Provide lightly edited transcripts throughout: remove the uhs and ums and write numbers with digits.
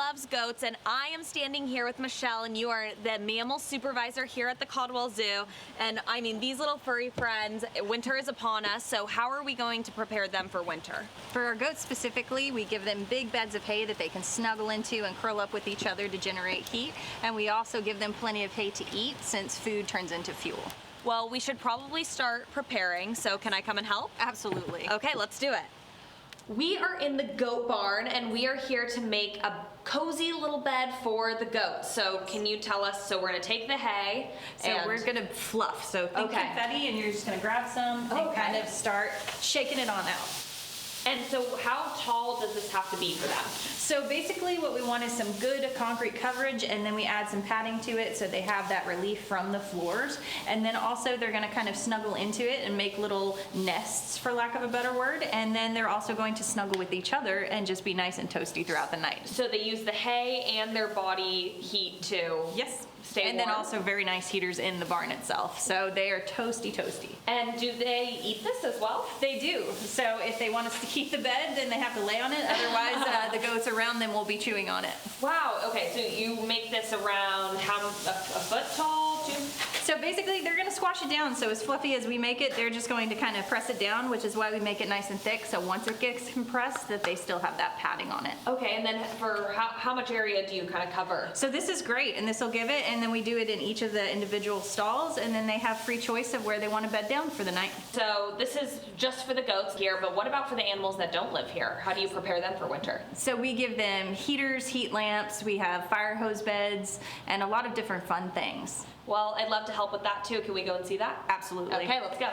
loves goats, and I am standing here with Michelle, and you are the mammal supervisor here at the Caldwell Zoo. And I mean, these little furry friends, winter is upon us, so how are we going to prepare them for winter? For our goats specifically, we give them big beds of hay that they can snuggle into and curl up with each other to generate heat. And we also give them plenty of hay to eat since food turns into fuel. Well, we should probably start preparing, so can I come and help? Absolutely. Okay, let's do it. We are in the goat barn, and we are here to make a cozy little bed for the goats. So can you tell us, so we're gonna take the hay, So and we're gonna fluff. So think Okay. confetti, and you're just gonna grab some and kind of start shaking it on out. and so how tall does this have to be for them? So basically what we want is some good concrete coverage, and then we add some padding to it so they have that relief from the floors. And then also they're gonna kind of snuggle into it and make little nests, for lack of a better word. And then they're also going to snuggle with each other and just be nice and toasty throughout the night. So they use the hay and their body heat to Yes. stay And warm? then also very nice heaters in the barn itself. So they are toasty toasty. And do they eat this as well? They do. So if they want us to keep the bed, then they have to lay on it. Otherwise, the goats around them will be chewing on it. Wow, okay, so you make this around a foot tall? So basically, they're gonna squash it down. So as fluffy as we make it, they're just going to kind of press it down, which is why we make it nice and thick. So once it gets compressed, that they still have that padding on it. Okay, and then for how much area do you kind of cover? So this is great, and this will give it, and then we do it in each of the individual stalls, and then they have free choice of where they want to bed down for the night. So this is just for the goats here, but what about for the animals that don't live here? How do you prepare them for winter? So we give them heaters, heat lamps, we have fire hose beds, and a lot of different fun things. Well, I'd love to help with that too. Can we go and see that? Absolutely. Okay, let's go.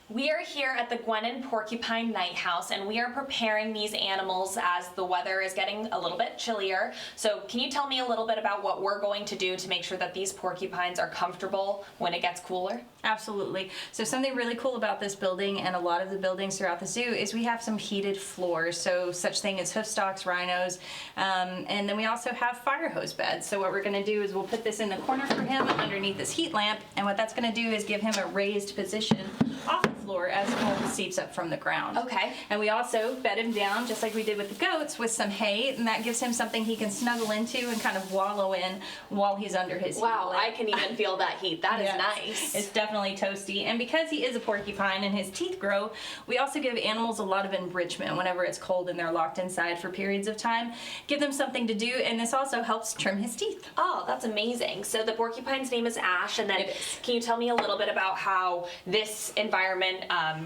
We are here at the Gwen Porcupine Night House, and we are preparing these animals as the weather is getting a little bit chillier. So can you tell me a little bit about what we're going to do to make sure that these porcupines are comfortable when it gets cooler? Absolutely. So something really cool about this building and a lot of the buildings throughout the zoo is we have some heated floors. So such thing as hoofstocks, rhinos, and then we also have fire hose beds. So what we're going to do is we'll put this in the corner for him underneath this heat lamp, and what that's going to do is give him a raised position off the floor as cold seeps up from the ground. Okay. And we also bed him down, just like we did with the goats, with some hay, and that gives him something he can snuggle into and kind of wallow in while he's under his heat Wow, lamp. I can even feel that heat. That is Yes. nice. It's definitely toasty. And because he is a porcupine and his teeth grow, we also give animals a lot of enrichment whenever it's cold and they're locked inside for periods of time. Give them something to do, and this also helps trim his teeth. Oh, that's amazing. So the porcupine's name is Ash, and then It is. can you tell me a little bit about how this environment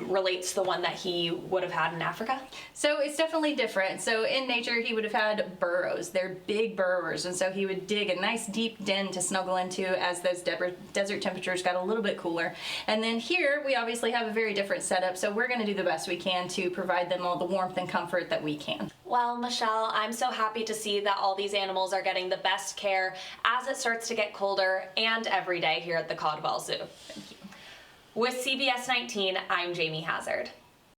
relates to the one that he would have had in Africa? So it's definitely different. So in nature, he would have had burrows. They're big burrowers, and so he would dig a nice deep den to snuggle into as those desert temperatures got a little bit cooler. And then here, we obviously have a very different setup, so we're going to do the best we can to provide them all the warmth and comfort that we can. Well, Michelle, I'm so happy to see that all these animals are getting the best care as it starts to get colder and every day here at the Caldwell Zoo. Thank you. With CBS 19, I'm Jamie Hazard.